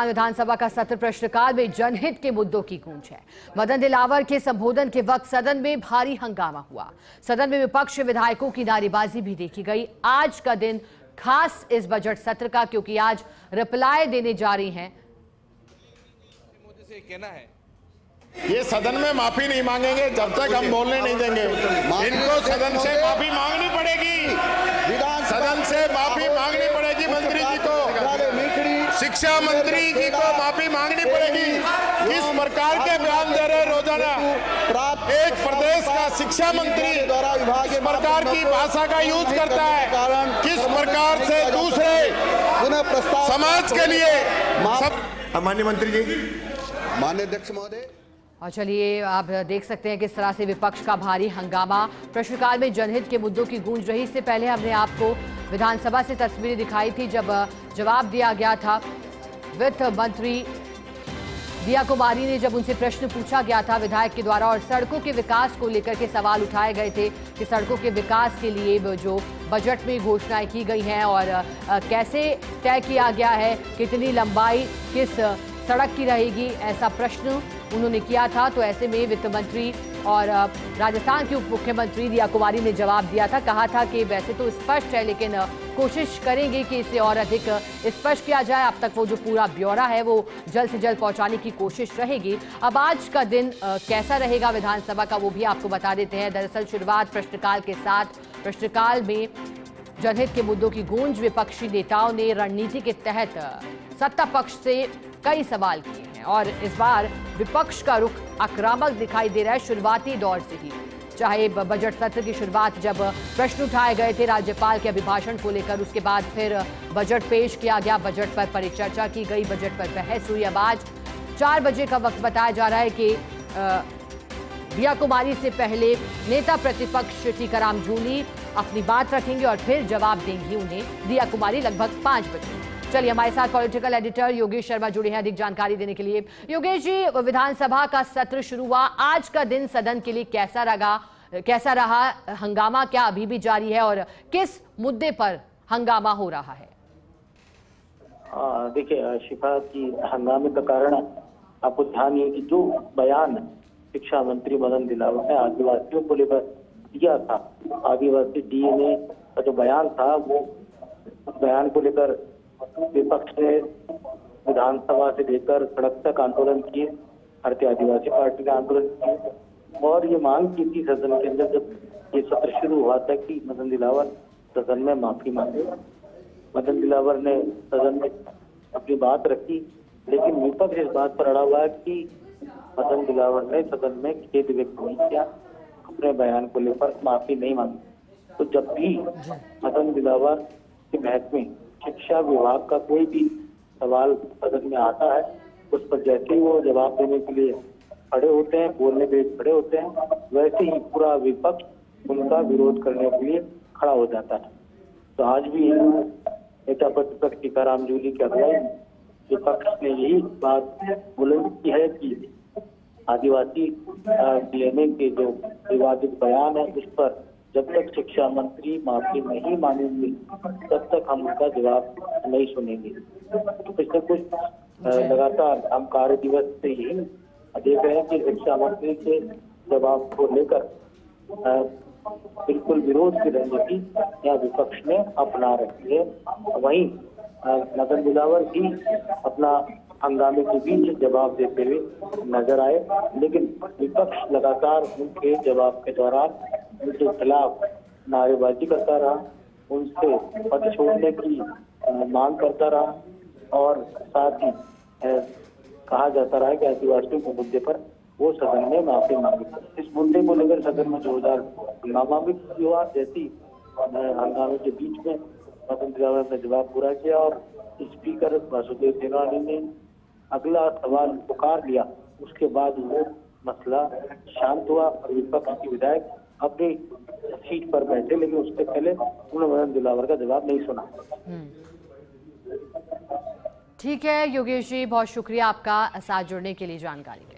विधानसभा का सत्र प्रश्नकाल में जनहित के मुद्दों की गूंज है। मदन दिलावर के संबोधन के वक्त सदन में भारी हंगामा हुआ। सदन में विपक्ष विधायकों की नारेबाजी भी देखी गई। आज का दिन खास इस बजट सत्र का, क्योंकि आज रिप्लाई देने जा रही हैं। ये सदन में माफी नहीं मांगेंगे जब तक हम बोलने नहीं देंगे। इनको सदन से माफी मांगनी पड़ेगी, सदन से माफी मांगनी पड़ेगी। मंत्री जी को, शिक्षा मंत्री जी को माफी मांगनी पड़ेगी। किस प्रकार के बयान दे रहे रोजाना। एक प्रदेश का शिक्षा मंत्री किस प्रकार की भाषा का यूज करता है, किस प्रकार से दूसरे समाज के लिए सब। माननीय मंत्री जी, माननीय अध्यक्ष महोदय। और चलिए आप देख सकते हैं किस तरह से विपक्ष का भारी हंगामा। प्रश्नकाल में जनहित के मुद्दों की गूंज रही। इससे पहले हमने आपको विधानसभा से तस्वीरें दिखाई थी जब जवाब दिया गया था। वित्त मंत्री दिया कुमारी ने जब उनसे प्रश्न पूछा गया था विधायक के द्वारा, और सड़कों के विकास को लेकर के सवाल उठाए गए थे कि सड़कों के विकास के लिए जो बजट में घोषणाएं की गई हैं और कैसे तय किया गया है, कितनी लंबाई किस सड़क की रहेगी, ऐसा प्रश्न उन्होंने किया था। तो ऐसे में वित्त मंत्री और राजस्थान के उप मुख्यमंत्री दिया कुमारी ने जवाब दिया था। कहा था कि वैसे तो स्पष्ट है, लेकिन कोशिश करेंगे कि इसे और अधिक स्पष्ट किया जाए। अब तक वो जो पूरा ब्यौरा है वो जल्द से जल्द पहुंचाने की कोशिश रहेगी। अब आज का दिन कैसा रहेगा विधानसभा का, वो भी आपको बता देते हैं। दरअसल शुरुआत प्रश्नकाल के साथ। प्रश्नकाल में जनहित के मुद्दों की गूंज। विपक्षी नेताओं ने रणनीति के तहत सत्ता पक्ष से कई सवाल किए हैं और इस बार विपक्ष का रुख आक्रामक दिखाई दे रहा है शुरुआती दौर से ही। चाहे बजट सत्र की शुरुआत जब प्रश्न उठाए गए थे राज्यपाल के अभिभाषण को लेकर, उसके बाद फिर बजट पेश किया गया, बजट पर परिचर्चा की गई, बजट पर बहस हुई। अब आज 4 बजे का वक्त बताया जा रहा है कि दिया कुमारी से पहले नेता प्रतिपक्ष टीकाराम जूली अपनी बात रखेंगे और फिर जवाब देंगी उन्हें दिया कुमारी लगभग 5 बजे। चलिए हमारे साथ पॉलिटिकल एडिटर योगेश शर्मा जुड़े हैं अधिक जानकारी देने के लिए। योगेश जी, विधानसभा का सत्र शुरू हुआ, आज का दिन सदन के लिए कैसा रहा? हंगामा क्या अभी भी जारी है और किस मुद्दे पर हंगामा हो रहा है? देखिए शिफा की हंगामे का कारण आपको ध्यान ये कि जो बयान शिक्षा मंत्री मदन दिलावर ने आदिवासियों को लेकर दिया था, आदिवासी डीएनए का जो बयान था, वो बयान को लेकर विपक्ष ने विधानसभा से लेकर सड़क तक आंदोलन किए, भारतीय आदिवासी पार्टी ने आंदोलन किए और ये मांग की थी सदन के अंदर जब ये सत्र शुरू हुआ था कि मदन दिलावर सदन में माफी मांगे। मदन दिलावर ने सदन में अपनी बात रखी, लेकिन विपक्ष इस बात पर अड़ा हुआ है कि मदन दिलावर ने सदन में खेद व्यक्त नहीं किया, अपने बयान को लेकर माफी नहीं मांगी। तो जब भी मदन दिलावर के बहस में शिक्षा विभाग का कोई भी सवाल सदन में आता है, उस पर जैसे ही वो जवाब देने के लिए खड़े होते हैं, बोलने के लिए खड़े होते हैं, वैसे ही पूरा विपक्ष उनका विरोध करने के लिए खड़ा हो जाता है। तो आज भी नेता प्रतिपक्ष टीकाराम जूली के अगुवाई विपक्ष ने यही बात बुलंद की है कि आदिवासी डीएनए के जो विवादित बयान है, उस पर जब तक शिक्षा मंत्री माफी नहीं मांगेंगे तब तक हम उसका जवाब नहीं सुनेंगे। तो पिछले कुछ लगातार हम कार्य दिवस से यही देख रहे हैं कि शिक्षा मंत्री के जवाब को लेकर बिल्कुल विरोध की रणनीति यहाँ विपक्ष ने अपना रखी है। वहीं मदन दिलावर भी अपना हंगामे के बीच जवाब देते हुए नजर आए, लेकिन विपक्ष लगातार उनके जवाब के दौरान उनके खिलाफ नारेबाजी करता रहा, उनसे पद छोड़ने की मांग करता रहा और साथ ही कहा जाता रहा कि आदिवासियों के मुद्दे पर वो सदन में माफी मांगे। इस मुद्दे को लेकर सदन में जोरदार हंगामा भी हुआ। जैसी हंगामे के बीच में मदन दिलावर ने जवाब पूरा किया और स्पीकर वासुदेव देवनानी ने अगला सवाल पुकार लिया, उसके बाद वो मसला शांत हुआ और विपक्ष के विधायक अपनी सीट पर बैठे, लेकिन उससे पहले उन्होंने मदन दिलावर का जवाब नहीं सुना। ठीक है योगेश जी, बहुत शुक्रिया आपका साथ जुड़ने के लिए जानकारी के लिए।